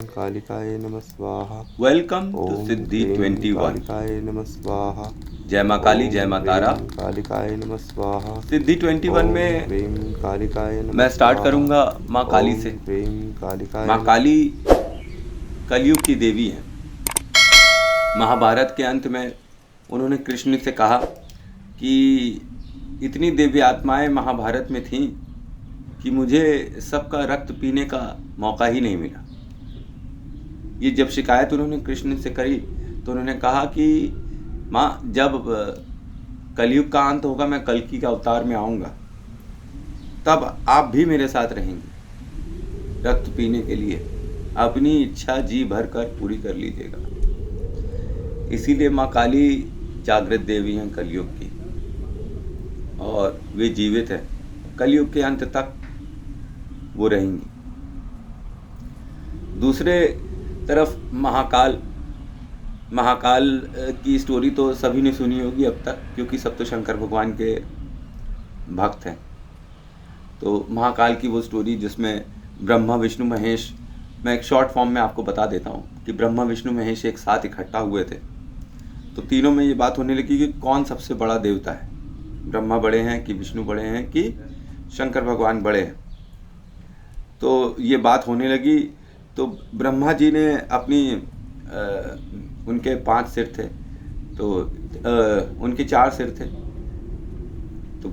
कालिकाय नमः स्वाहा। Welcome two ohm सिद्धि ह्रीं 21। कालिकाय नमः स्वाहा। जय माँ काली, जय ओम माँ तारा। ह्रीं कालिकाय नमः स्वाहा। सिद्धि 21 ओम में ह्रीं कालिकाय नमः मैं स्टार्ट स्वाहा। करूंगा माँ काली ओम से। ह्रीं कालिकाय माँ काली कलयुग की देवी है। महाभारत के अंत में उन्होंने कृष्ण से कहा कि इतनी दिव्य आत्माएं महाभारत में थीं कि मुझे सबका रक्त पीने का मौका ही नहीं मिला। ये जब शिकायत उन्होंने कृष्ण से करी तो उन्होंने कहा कि माँ, जब कलयुग का अंत होगा, मैं कल्कि का अवतार में आऊँगा, तब आप भी मेरे साथ रहेंगी रक्त पीने के लिए। अपनी इच्छा जी भर कर पूरी कर लीजिएगा। इसीलिए माँ काली जागृत देवी हैं कलयुग की, और वे जीवित हैं। कलयुग के अंत तक वो रहेंगी। दूसरे तरफ महाकाल की स्टोरी तो सभी ने सुनी होगी अब तक, क्योंकि सब तो शंकर भगवान के भक्त हैं। तो महाकाल की वो स्टोरी जिसमें ब्रह्मा विष्णु महेश, मैं एक शॉर्ट फॉर्म में आपको बता देता हूँ कि ब्रह्मा विष्णु महेश एक साथ इकट्ठा हुए थे। तो तीनों में ये बात होने लगी कि कौन सबसे बड़ा देवता है, ब्रह्मा बड़े हैं कि विष्णु बड़े हैं कि शंकर भगवान बड़े हैं। तो ये बात होने लगी। तो ब्रह्मा जी ने अपनी उनके 5 सिर थे, तो उनके 4 सिर थे। तो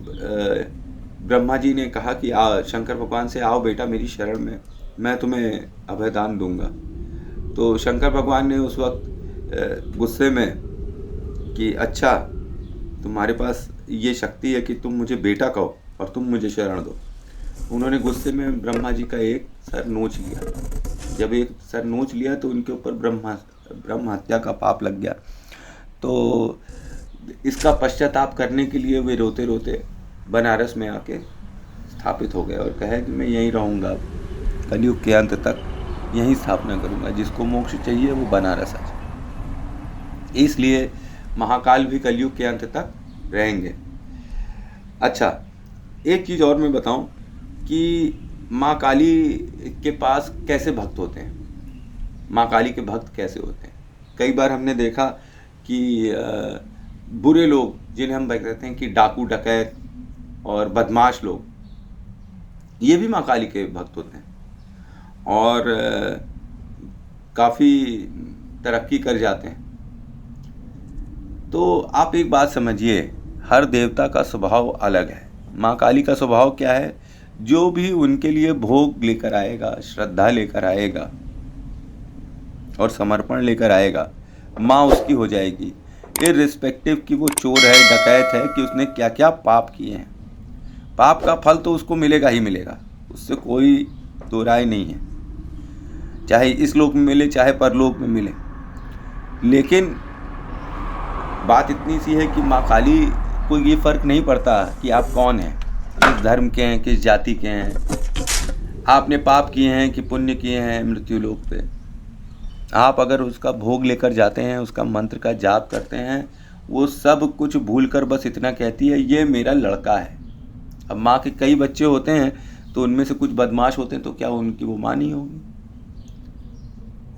ब्रह्मा जी ने कहा कि शंकर भगवान से, आओ बेटा मेरी शरण में, मैं तुम्हें अभयदान दूंगा। तो शंकर भगवान ने उस वक्त गुस्से में कि अच्छा, तुम्हारे पास ये शक्ति है कि तुम मुझे बेटा कहो और तुम मुझे शरण दो। उन्होंने गुस्से में ब्रह्मा जी का एक सर नोच लिया। जब एक सर नोच लिया तो उनके ऊपर ब्रह्म हत्या का पाप लग गया। तो इसका पश्चाताप करने के लिए वे रोते रोते बनारस में आके स्थापित हो गए और कहे कि मैं यहीं रहूँगा, कलयुग के अंत तक यहीं स्थापना करूँगा, जिसको मोक्ष चाहिए वो बनारस आ जाए। इसलिए महाकाल भी कलयुग के अंत तक रहेंगे। अच्छा, एक चीज़ और मैं बताऊं कि माँ काली के पास कैसे भक्त होते हैं, माँ काली के भक्त कैसे होते हैं। कई बार हमने देखा कि बुरे लोग, जिन्हें हम कहते हैं कि डाकू डकैत और बदमाश लोग, ये भी माँ काली के भक्त होते हैं और काफ़ी तरक्की कर जाते हैं। तो आप एक बात समझिए, हर देवता का स्वभाव अलग है। माँ काली का स्वभाव क्या है? जो भी उनके लिए भोग लेकर आएगा, श्रद्धा लेकर आएगा और समर्पण लेकर आएगा, माँ उसकी हो जाएगी, इर्रिस्पेक्टिव कि वो चोर है, डकैत है, कि उसने क्या क्या पाप किए हैं। पाप का फल तो उसको मिलेगा ही मिलेगा, उससे कोई दो राय नहीं है, चाहे इस लोक में मिले चाहे परलोक में मिले। लेकिन बात इतनी सी है कि माँ काली को ये फर्क नहीं पड़ता कि आप कौन हैं, किस धर्म के हैं, किस जाति के हैं, आपने पाप किए हैं कि पुण्य किए हैं। मृत्यु लोक पे आप अगर उसका भोग लेकर जाते हैं, उसका मंत्र का जाप करते हैं, वो सब कुछ भूलकर बस इतना कहती है, ये मेरा लड़का है। अब माँ के कई बच्चे होते हैं तो उनमें से कुछ बदमाश होते हैं, तो क्या उनकी वो माँ नहीं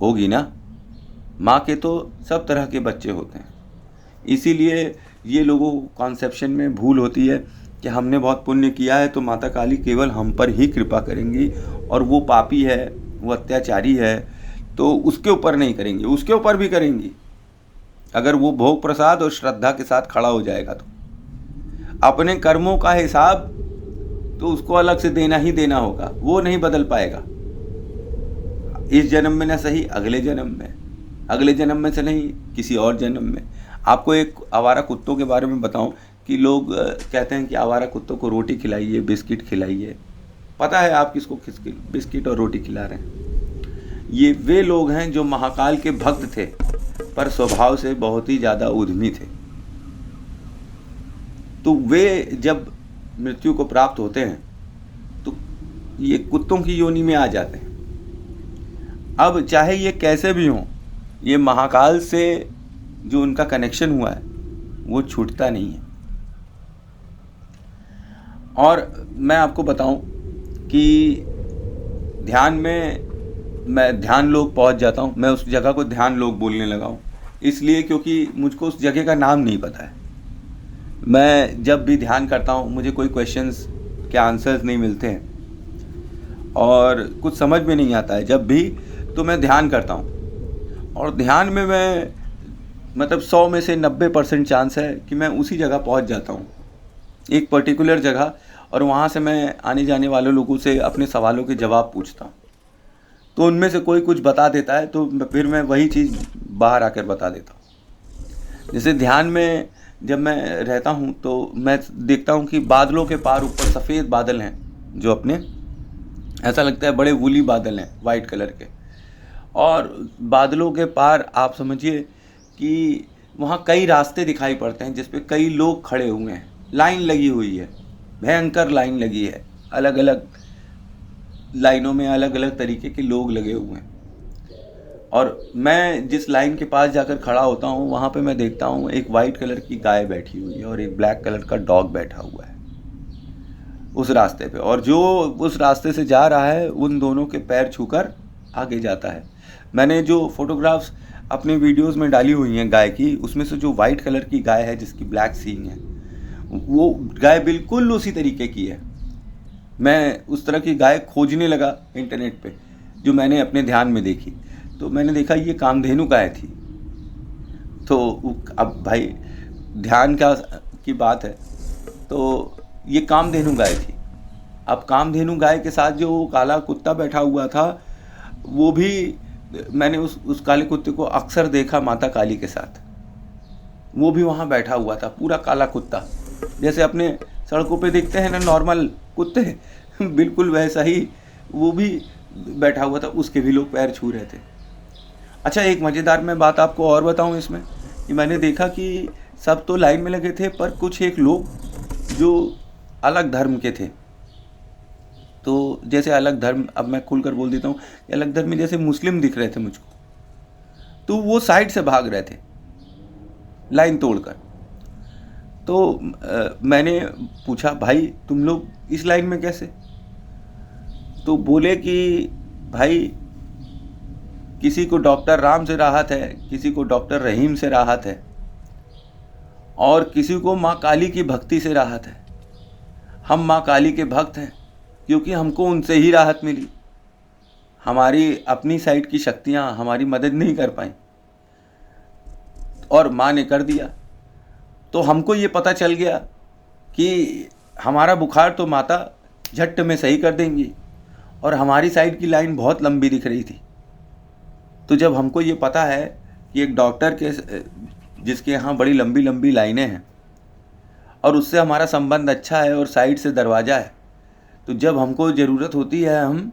होगी ना। माँ के तो सब तरह के बच्चे होते हैं। इसीलिए ये लोगों को कॉन्सेप्शन में भूल होती है कि हमने बहुत पुण्य किया है तो माता काली केवल हम पर ही कृपा करेंगी, और वो पापी है, वो अत्याचारी है, तो उसके ऊपर नहीं करेंगी, उसके ऊपर भी करेंगी अगर वो भोग प्रसाद और श्रद्धा के साथ खड़ा हो जाएगा। तो अपने कर्मों का हिसाब तो उसको अलग से देना ही देना होगा, वो नहीं बदल पाएगा। इस जन्म में ना सही, अगले जन्म में से नहीं, किसी और जन्म में। आपको एक आवारा कुत्तों के बारे में बताऊं कि लोग कहते हैं कि आवारा कुत्तों को रोटी खिलाइए, बिस्किट खिलाइए। पता है आप किसको बिस्किट और रोटी खिला रहे हैं? ये वे लोग हैं जो महाकाल के भक्त थे पर स्वभाव से बहुत ही ज़्यादा उद्यमी थे। तो वे जब मृत्यु को प्राप्त होते हैं तो ये कुत्तों की योनि में आ जाते हैं। अब चाहे ये कैसे भी हों, ये महाकाल से जो उनका कनेक्शन हुआ है वो छूटता नहीं है। और मैं आपको बताऊं कि ध्यान में मैं ध्यान लोक पहुंच जाता हूं। मैं उस जगह को ध्यान लोक बोलने लगा हूं, इसलिए क्योंकि मुझको उस जगह का नाम नहीं पता है। मैं जब भी ध्यान करता हूं मुझे कोई क्वेश्चंस के आंसर्स नहीं मिलते हैं और कुछ समझ में नहीं आता है जब भी, तो मैं ध्यान करता हूं। और ध्यान में मैं मतलब 100 में से 90% चांस है कि मैं उसी जगह पहुंच जाता हूं, एक पर्टिकुलर जगह, और वहाँ से मैं आने जाने वाले लोगों से अपने सवालों के जवाब पूछता हूँ। तो उनमें से कोई कुछ बता देता है तो फिर मैं वही चीज़ बाहर आकर बता देता हूँ। जैसे ध्यान में जब मैं रहता हूँ तो मैं देखता हूँ कि बादलों के पार ऊपर सफ़ेद बादल हैं, जो अपने ऐसा लगता है बड़े वूली बादल हैं वाइट कलर के। और बादलों के पार आप समझिए कि वहाँ कई रास्ते दिखाई पड़ते हैं जिस पे कई लोग खड़े हुए हैं, लाइन लगी हुई है, भयंकर लाइन लगी है, अलग अलग लाइनों में अलग अलग तरीके के लोग लगे हुए हैं। और मैं जिस लाइन के पास जाकर खड़ा होता हूँ वहाँ पे मैं देखता हूँ एक वाइट कलर की गाय बैठी हुई है और एक ब्लैक कलर का डॉग बैठा हुआ है उस रास्ते पे, और जो उस रास्ते से जा रहा है उन दोनों के पैर छूकर आगे जाता है। मैंने जो फोटोग्राफ्स अपने वीडियोस में डाली हुई हैं गाय की, उसमें से जो वाइट कलर की गाय है जिसकी ब्लैक सींग है, वो गाय बिल्कुल उसी तरीके की है। मैं उस तरह की गाय खोजने लगा इंटरनेट पे, जो मैंने अपने ध्यान में देखी, तो मैंने देखा ये कामधेनु गाय थी। तो अब भाई ध्यान की बात है, तो ये कामधेनु गाय थी। अब कामधेनु गाय के साथ जो काला कुत्ता बैठा हुआ था, वो भी मैंने उस काले कुत्ते को अक्सर देखा माता काली के साथ। वो भी वहाँ बैठा हुआ था, पूरा काला कुत्ता, जैसे अपने सड़कों पे देखते हैं ना नॉर्मल कुत्ते, बिल्कुल वैसा ही वो भी बैठा हुआ था। उसके भी लोग पैर छू रहे थे। अच्छा, एक मज़ेदार मैं बात आपको और बताऊं इसमें, कि मैंने देखा कि सब तो लाइन में लगे थे, पर कुछ एक लोग जो अलग धर्म के थे, तो जैसे अलग धर्म, अब मैं खुलकर बोल देता हूँ, अलग धर्म में जैसे मुस्लिम दिख रहे थे मुझको, तो वो साइड से भाग रहे थे लाइन तोड़कर। तो मैंने पूछा, भाई तुम लोग इस लाइन में कैसे? तो बोले कि भाई किसी को डॉक्टर राम से राहत है, किसी को डॉक्टर रहीम से राहत है, और किसी को माँ काली की भक्ति से राहत है। हम माँ काली के भक्त हैं क्योंकि हमको उनसे ही राहत मिली। हमारी अपनी साइड की शक्तियाँ हमारी मदद नहीं कर पाई और माँ ने कर दिया। तो हमको ये पता चल गया कि हमारा बुखार तो माता झट में सही कर देंगी, और हमारी साइड की लाइन बहुत लंबी दिख रही थी। तो जब हमको ये पता है कि एक डॉक्टर के जिसके यहाँ बड़ी लंबी लंबी लाइनें हैं और उससे हमारा संबंध अच्छा है और साइड से दरवाज़ा है, तो जब हमको ज़रूरत होती है हम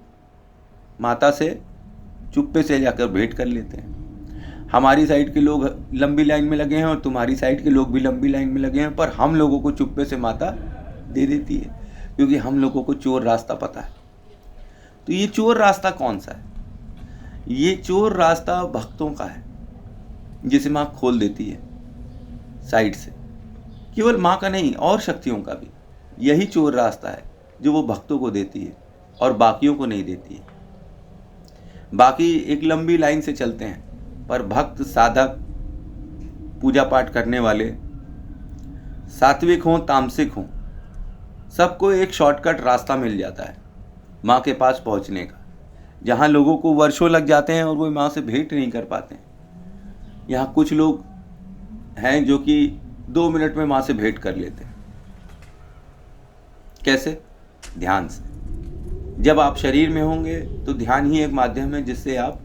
माता से चुप्पे से जाकर भेंट कर लेते हैं। हमारी साइड के लोग लंबी लाइन में लगे हैं और तुम्हारी साइड के लोग भी लंबी लाइन में लगे हैं, पर हम लोगों को चुप्पे से माता दे देती है, क्योंकि हम लोगों को चोर रास्ता पता है। तो ये चोर रास्ता कौन सा है? ये चोर रास्ता भक्तों का है, जिसे माँ खोल देती है साइड से। केवल माँ का नहीं, और शक्तियों का भी यही चोर रास्ता है जो वो भक्तों को देती है और बाकियों को नहीं देती है। बाकी एक लंबी लाइन से चलते हैं, पर भक्त, साधक, पूजा पाठ करने वाले, सात्विक हों तामसिक हों, सबको एक शॉर्टकट रास्ता मिल जाता है माँ के पास पहुँचने का। जहाँ लोगों को वर्षों लग जाते हैं और वो माँ से भेंट नहीं कर पाते, यहाँ कुछ लोग हैं जो कि 2 मिनट में माँ से भेंट कर लेते हैं। कैसे? ध्यान से। जब आप शरीर में होंगे तो ध्यान ही एक माध्यम है जिससे आप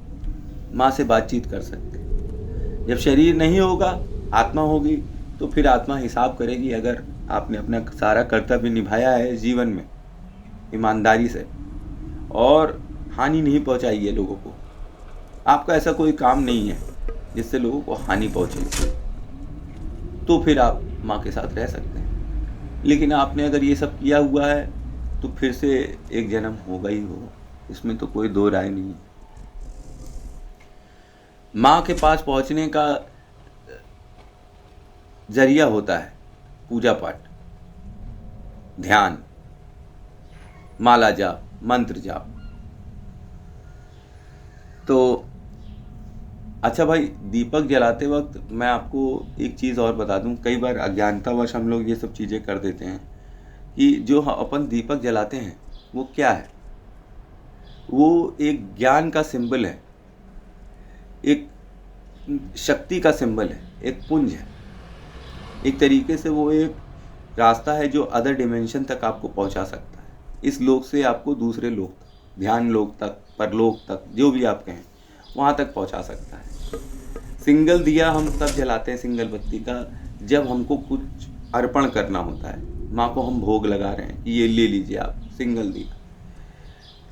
माँ से बातचीत कर सकते हैं। जब शरीर नहीं होगा, आत्मा होगी, तो फिर आत्मा हिसाब करेगी अगर आपने अपना सारा कर्तव्य निभाया है जीवन में ईमानदारी से और हानि नहीं पहुंचाई है लोगों को। आपका ऐसा कोई काम नहीं है जिससे लोगों को हानि पहुंचे, तो फिर आप माँ के साथ रह सकते हैं। लेकिन आपने अगर ये सब किया हुआ है तो फिर से एक जन्म होगा ही होगा, इसमें तो कोई दो राय नहीं है। माँ के पास पहुंचने का जरिया होता है पूजा पाठ, ध्यान, माला जाप, मंत्र जाप। तो अच्छा भाई, दीपक जलाते वक्त मैं आपको एक चीज़ और बता दूं, कई बार अज्ञानतावश हम लोग ये सब चीज़ें कर देते हैं कि जो अपन दीपक जलाते हैं वो क्या है, वो एक ज्ञान का सिंबल है, एक शक्ति का सिंबल है, एक पुंज है। एक तरीके से वो एक रास्ता है जो अदर डिमेंशन तक आपको पहुंचा सकता है, इस लोक से आपको दूसरे लोक तक, ध्यान लोक तक, परलोक तक, जो भी आप कहें वहाँ तक पहुंचा सकता है। सिंगल दिया हम तब जलाते हैं, सिंगल बत्ती का, जब हमको कुछ अर्पण करना होता है, माँ को हम भोग लगा रहे हैं कि ये ले लीजिए आप, सिंगल दिया।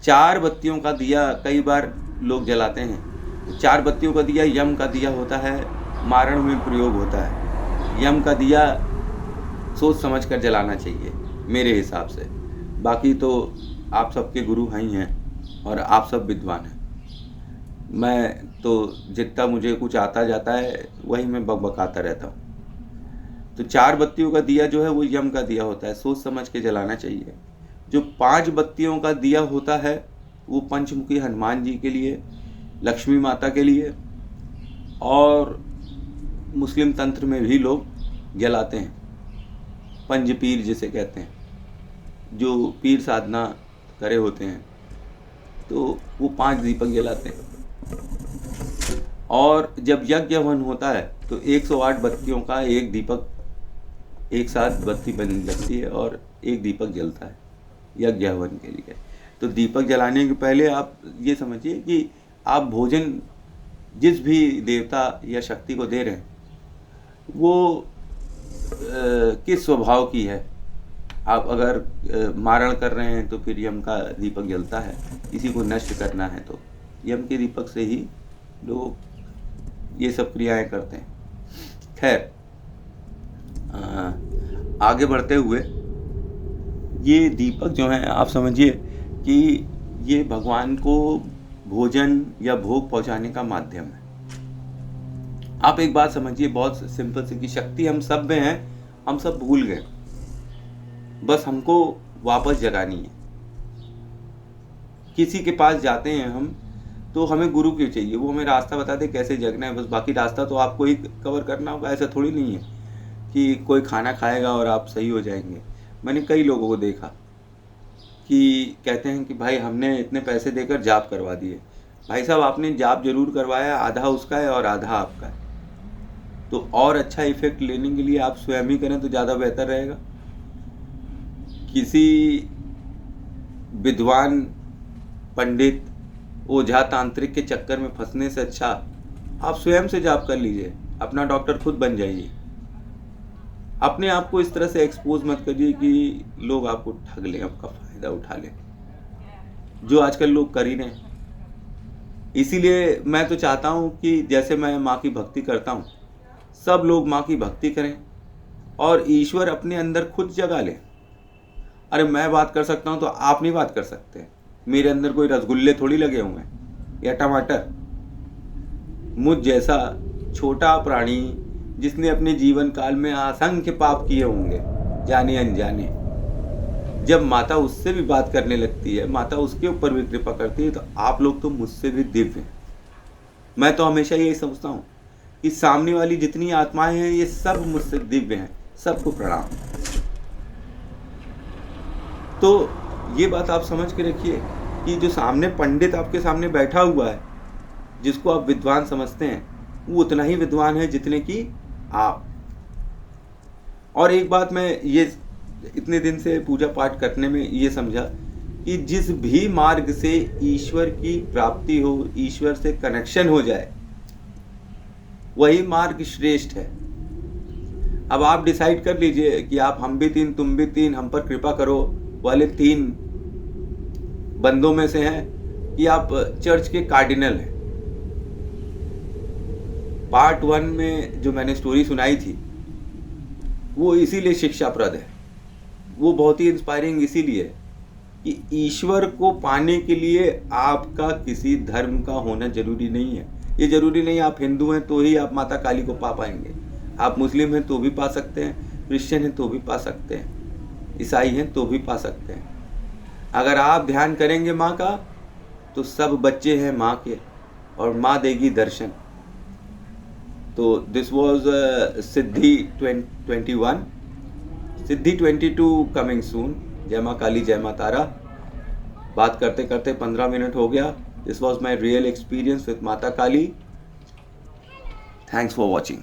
4 बत्तियों का दिया कई बार लोग जलाते हैं। 4 बत्तियों का दिया यम का दिया होता है, मारण में प्रयोग होता है। यम का दिया सोच समझ कर जलाना चाहिए मेरे हिसाब से। बाकी तो आप सबके गुरु हैं ही हैं और आप सब विद्वान हैं। मैं तो जितना मुझे कुछ आता जाता है वही मैं बकबकाता रहता हूँ। तो 4 बत्तियों का दिया जो है वो यम का दिया होता है, सोच समझ के जलाना चाहिए। जो 5 बत्तियों का दिया होता है वो पंचमुखी हनुमान जी के लिए, लक्ष्मी माता के लिए, और मुस्लिम तंत्र में भी लोग जलाते हैं, पंज पीर जिसे कहते हैं, जो पीर साधना करे होते हैं, तो वो 5 दीपक जलाते हैं। और जब यज्ञ हवन होता है तो 108 बत्तियों का एक दीपक, एक साथ बत्ती बन लगती है और एक दीपक जलता है यज्ञ हवन के लिए। तो दीपक जलाने के पहले आप ये समझिए कि आप भोजन जिस भी देवता या शक्ति को दे रहे हैं वो किस स्वभाव की है। आप अगर मारण कर रहे हैं तो फिर यम का दीपक जलता है, किसी को नष्ट करना है तो यम के दीपक से ही लोग ये सब क्रियाएं करते हैं। खैर, आगे बढ़ते हुए ये दीपक जो हैं आप समझिए कि ये भगवान को भोजन या भोग पहुंचाने का माध्यम है। आप एक बात समझिए बहुत सिंपल सी, कि शक्ति हम सब में है, हम सब भूल गए, बस हमको वापस जगानी है। किसी के पास जाते हैं हम तो हमें गुरु क्यों चाहिए, वो हमें रास्ता बता दे कैसे जगना है, बस बाकी रास्ता तो आपको ही कवर करना होगा। ऐसा थोड़ी नहीं है कि कोई खाना खाएगा और आप सही हो जाएंगे। मैंने कई लोगों को देखा कि कहते हैं कि भाई हमने इतने पैसे देकर जाप करवा दिए। भाई साहब, आपने जाप जरूर करवाया, आधा उसका है और आधा आपका है। तो और अच्छा इफेक्ट लेने के लिए आप स्वयं ही करें तो ज़्यादा बेहतर रहेगा। किसी विद्वान पंडित ओझा तांत्रिक के चक्कर में फंसने से अच्छा आप स्वयं से जाप कर लीजिए, अपना डॉक्टर खुद बन जाइए। अपने आप को इस तरह से एक्सपोज मत करिए कि लोग आपको ठग लें, आपका फायदा उठा लें, जो आजकल लोग कर ही रहे हैं। इसीलिए मैं तो चाहता हूं कि जैसे मैं माँ की भक्ति करता हूं, सब लोग माँ की भक्ति करें और ईश्वर अपने अंदर खुद जगा लें। अरे मैं बात कर सकता हूं तो आप नहीं बात कर सकते। मेरे अंदर कोई रसगुल्ले थोड़ी लगे हुए हैं या टमाटर। मुझ जैसा छोटा प्राणी जिसने अपने जीवन काल में असंख्य पाप किए होंगे जाने अनजाने, जब माता उससे भी बात करने लगती है, माता उसके ऊपर भी कृपा करती है, तो आप लोग तो मुझसे भी दिव्य हैं। मैं तो हमेशा यही समझता हूँ कि सामने वाली जितनी आत्माएं हैं ये सब मुझसे दिव्य हैं। सबको प्रणाम। तो ये बात आप समझ के रखिए कि जो सामने पंडित आपके सामने बैठा हुआ है, जिसको आप विद्वान समझते हैं, वो उतना ही विद्वान है जितने की आप। और एक बात मैं ये इतने दिन से पूजा पाठ करने में ये समझा कि जिस भी मार्ग से ईश्वर की प्राप्ति हो, ईश्वर से कनेक्शन हो जाए, वही मार्ग श्रेष्ठ है। अब आप डिसाइड कर लीजिए कि आप हम भी 3 तुम भी 3 हम पर कृपा करो वाले 3 बंदों में से हैं कि आप चर्च के कार्डिनल हैं। पार्ट 1 में जो मैंने स्टोरी सुनाई थी वो इसीलिए शिक्षाप्रद है, वो बहुत ही इंस्पायरिंग इसीलिए कि ईश्वर को पाने के लिए आपका किसी धर्म का होना जरूरी नहीं है। ये जरूरी नहीं आप हिंदू हैं तो ही आप माता काली को पा पाएंगे, आप मुस्लिम हैं तो भी पा सकते हैं, क्रिश्चियन हैं तो भी पा सकते हैं, ईसाई हैं तो भी पा सकते हैं। अगर आप ध्यान करेंगे माँ का तो सब बच्चे हैं माँ के, और माँ देगी दर्शन। तो this was Siddhi 21, Siddhi 22 coming soon. जय माँ काली, जय माँ तारा। बात करते करते 15 मिनट हो गया। This was my real experience with माता काली। Thanks for watching.